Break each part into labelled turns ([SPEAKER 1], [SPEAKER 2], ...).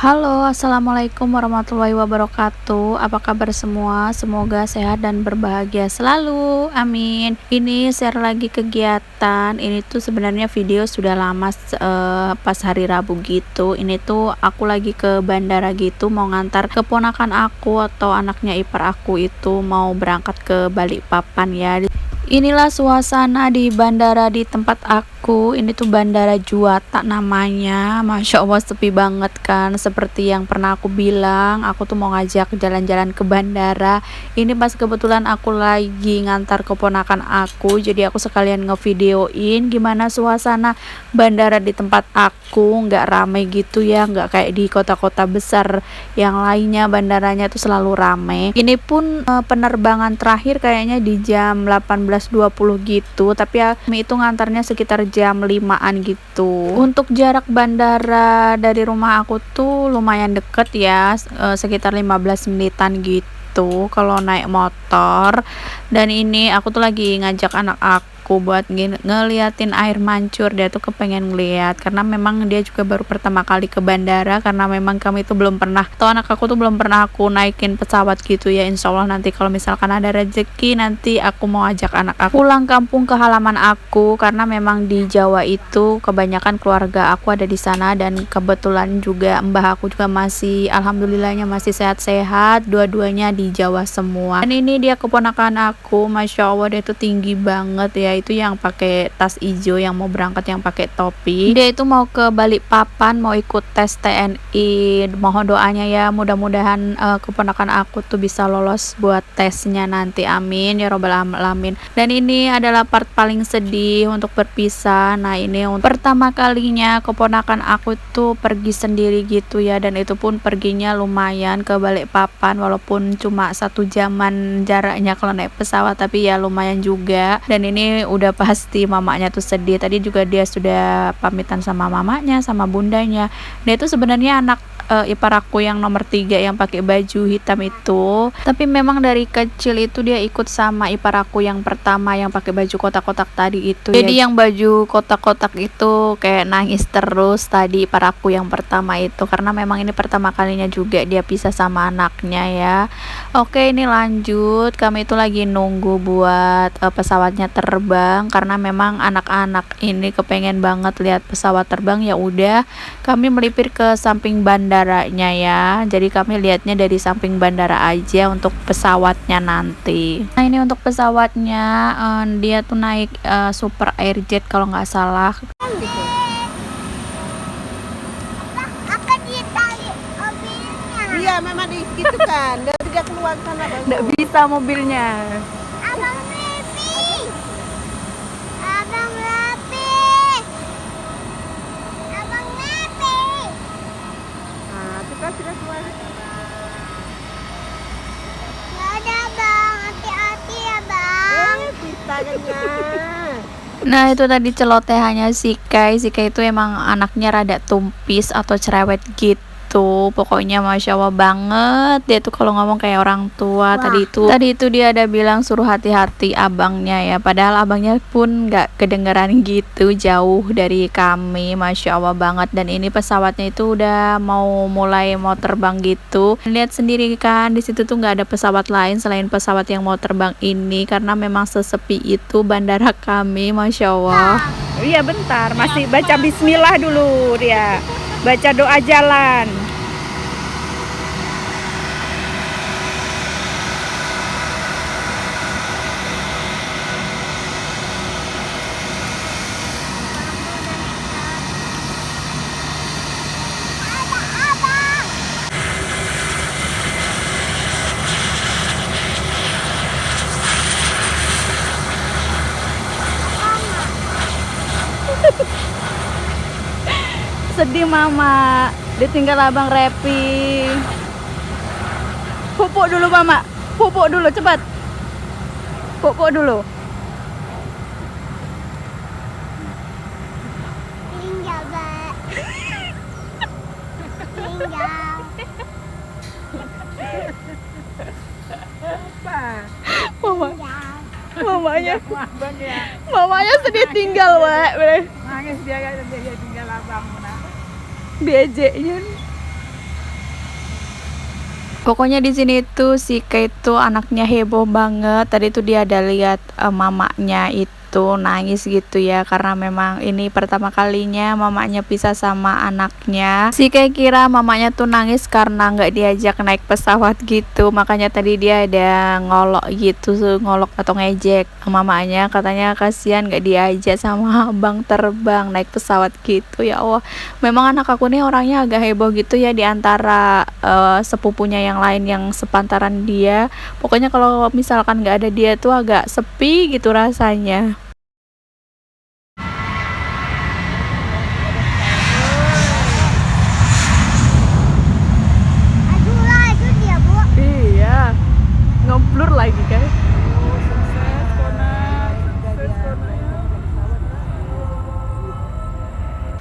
[SPEAKER 1] Halo, assalamualaikum warahmatullahi wabarakatuh. Apa kabar semua? Semoga sehat dan berbahagia selalu. Amin. Ini share lagi kegiatan. Ini tuh sebenarnya video sudah lama pas hari Rabu gitu. Ini tuh aku lagi ke bandara gitu, mau ngantar keponakan aku atau anaknya ipar aku itu mau berangkat ke Balikpapan ya. Inilah suasana di bandara di tempat aku. Ini tuh Bandara Juwata namanya. Masya Allah sepi banget kan. Seperti yang pernah aku bilang, aku tuh mau ngajak jalan-jalan ke bandara. Ini pas kebetulan aku lagi ngantar keponakan aku, jadi aku sekalian ngevideoin gimana suasana bandara di tempat aku. Nggak ramai gitu ya, nggak kayak di kota-kota besar yang lainnya. Bandaranya tuh selalu ramai. Ini pun penerbangan terakhir kayaknya di jam 18.20 gitu, tapi ya kami itu ngantarnya sekitar jam 5-an gitu. Untuk jarak bandara dari rumah aku tuh lumayan deket ya, sekitar 15 menitan gitu kalau naik motor. Dan ini aku tuh lagi ngajak anak aku buat ngeliatin air mancur. Dia tuh kepengen ngeliat karena memang dia juga baru pertama kali ke bandara, karena memang kami itu belum pernah, atau anak aku tuh belum pernah aku naikin pesawat gitu ya. Insya Allah nanti kalau misalkan ada rezeki, nanti aku mau ajak anak aku pulang kampung ke halaman aku, karena memang di Jawa itu kebanyakan keluarga aku ada di sana, dan kebetulan juga mbah aku juga masih, alhamdulillahnya masih sehat-sehat, dua-duanya di Jawa semua. Dan ini dia keponakan aku, Masya Allah dia tuh tinggi banget ya, itu yang pakai tas hijau yang mau berangkat, yang pakai topi. Dia itu mau ke Balikpapan, mau ikut tes TNI. Mohon doanya ya, mudah-mudahan keponakan aku tuh bisa lolos buat tesnya nanti, amin ya robbal alamin. Dan ini adalah part paling sedih untuk berpisah. Nah ini untuk pertama kalinya keponakan aku tuh pergi sendiri gitu ya, dan itu pun perginya lumayan ke Balikpapan, walaupun cuma 1 jaman jaraknya kalau naik pesawat, tapi ya lumayan juga. Dan ini udah pasti mamanya tuh sedih. Tadi juga dia sudah pamitan sama mamanya, sama bundanya. Dia itu sebenarnya anak ipar aku yang nomor 3 yang pakai baju hitam itu, tapi memang dari kecil itu dia ikut sama ipar aku yang pertama yang pakai baju kotak-kotak tadi itu. Jadi yang baju kotak-kotak itu kayak nangis terus tadi ipar aku yang pertama itu, karena memang ini pertama kalinya juga dia pisah sama anaknya ya. Oke, ini lanjut, kami itu lagi nunggu buat pesawatnya terbang, karena memang anak-anak ini kepengen banget lihat pesawat terbang. Ya udah, kami melipir ke samping bandaranya ya, jadi kami lihatnya dari samping bandara aja untuk pesawatnya nanti. Nah ini untuk pesawatnya, dia tuh naik Super Airjet kalau nggak salah.
[SPEAKER 2] Apa dia tarik mobilnya?
[SPEAKER 3] Iya, memang gitu kan. Dia keluar sana kan.
[SPEAKER 1] Nggak bisa mobilnya.
[SPEAKER 2] Abang Rapi. Abang Rapi. Abang Rapi.
[SPEAKER 3] Nah, itu kan sudah keluar.
[SPEAKER 2] Nggak ada bang, hati-hati ya bang.
[SPEAKER 3] Kita kan ya.
[SPEAKER 1] Nah itu tadi celotehannya si Kai. Si Kai itu emang anaknya rada tumpis atau cerewet gitu. Pokoknya Masya Allah banget. Dia tuh kalau ngomong kayak orang tua. Tadi itu dia ada bilang suruh hati-hati abangnya ya. Padahal abangnya pun nggak kedengeran gitu, jauh dari kami. Masya Allah banget. Dan ini pesawatnya itu udah mau terbang gitu. Lihat sendiri kan, di situ tuh nggak ada pesawat lain selain pesawat yang mau terbang ini, karena memang sesepi itu bandara kami. Masya Allah.
[SPEAKER 4] Iya bentar, masih baca bismillah dulu dia. Baca doa jalan. Sedih mama, ditinggal abang Repi. Pupuk dulu mama, pupuk dulu cepat. Pupuk dulu.
[SPEAKER 2] Tinggal bang. Tinggal.
[SPEAKER 3] Apa?
[SPEAKER 1] Mama,
[SPEAKER 2] Tinggal.
[SPEAKER 1] mamanya sedih tinggal
[SPEAKER 3] Nangis dia tinggal abang.
[SPEAKER 1] diejeknya. Pokoknya di sini tuh si Kate tuh anaknya heboh banget. Tadi tuh dia ada lihat mamanya itu nangis gitu ya, karena memang ini pertama kalinya mamanya pisah sama anaknya. Si Kate kira mamanya tuh nangis karena nggak diajak naik pesawat gitu, makanya tadi dia ada ngolok gitu, ngolok atau ngejek mamanya, katanya kasihan nggak diajak sama abang terbang naik pesawat gitu. Ya Allah, memang anak aku nih orangnya agak heboh gitu ya, di antara sepupunya yang lain yang sepantaran dia. Pokoknya kalau misalkan nggak ada dia tuh agak sepi gitu rasanya.
[SPEAKER 2] Aduh lah, itu dia bu.
[SPEAKER 1] Iya, ngeblur lagi kan.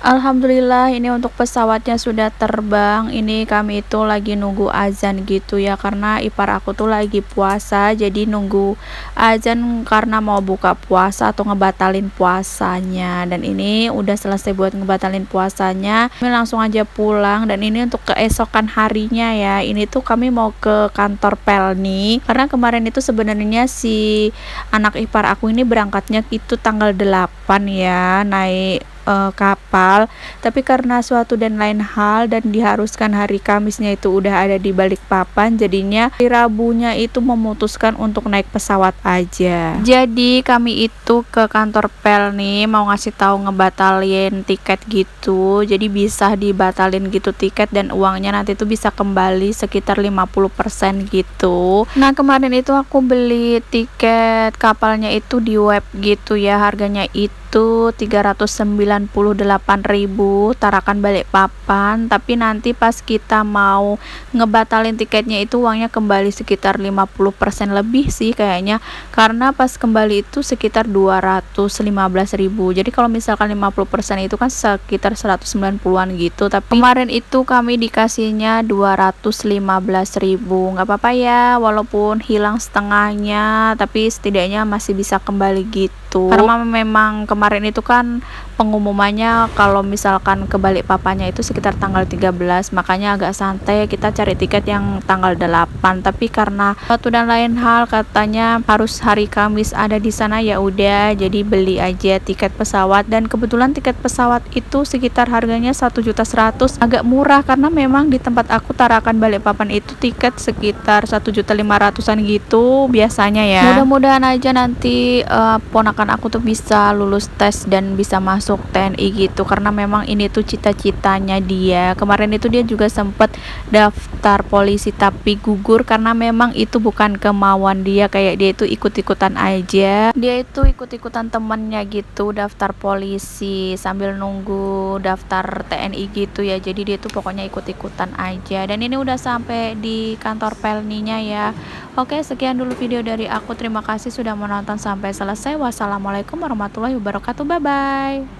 [SPEAKER 1] Alhamdulillah ini untuk pesawatnya sudah terbang. Ini kami itu lagi nunggu azan gitu ya, karena ipar aku tuh lagi puasa, jadi nunggu azan karena mau buka puasa atau ngebatalin puasanya. Dan ini udah selesai buat ngebatalin puasanya, kami langsung aja pulang. Dan ini untuk keesokan harinya ya, ini tuh kami mau ke kantor Pelni, karena kemarin itu sebenarnya si anak ipar aku ini berangkatnya itu tanggal 8 ya, naik kapal, tapi karena suatu dan lain hal dan diharuskan hari Kamisnya itu udah ada di Balikpapan, jadinya hari Rabunya itu memutuskan untuk naik pesawat aja. Jadi kami itu ke kantor Pelni mau ngasih tahu ngebatalin tiket gitu, jadi bisa dibatalin gitu tiket dan uangnya nanti tuh bisa kembali sekitar 50% gitu. Nah kemarin itu aku beli tiket kapalnya itu di web gitu ya, harganya itu 398.000 Tarakan Balikpapan, tapi nanti pas kita mau ngebatalin tiketnya itu uangnya kembali sekitar 50% lebih sih kayaknya, karena pas kembali itu sekitar 215.000. Jadi kalau misalkan 50% itu kan sekitar 190-an gitu, tapi kemarin itu kami dikasihnya 215.000. nggak apa-apa ya, walaupun hilang setengahnya tapi setidaknya masih bisa kembali gitu, karena memang kemarin itu kan pengumumannya kalau misalkan ke Balikpapannya itu sekitar tanggal 13, makanya agak santai kita cari tiket yang tanggal 8. Tapi karena satu dan lain hal katanya harus hari Kamis ada di sana, ya udah jadi beli aja tiket pesawat. Dan kebetulan tiket pesawat itu sekitar harganya 1.100.000, agak murah karena memang di tempat aku Tarakan Balikpapan itu tiket sekitar 1.500.000-an gitu biasanya ya. Mudah-mudahan aja nanti ponakan aku tuh bisa lulus tes dan bisa masuk TNI gitu, karena memang ini tuh cita-citanya dia. Kemarin itu dia juga sempet daftar polisi tapi gugur karena memang itu bukan kemauan dia, kayak dia itu ikut-ikutan aja. Dia itu ikut-ikutan temennya gitu daftar polisi sambil nunggu daftar TNI gitu ya, jadi dia tuh pokoknya ikut-ikutan aja. Dan ini udah sampai di kantor Pelninya ya. Oke, sekian dulu video dari aku, terima kasih sudah menonton sampai selesai. Wassalamualaikum warahmatullahi wabarakatuh, bye bye.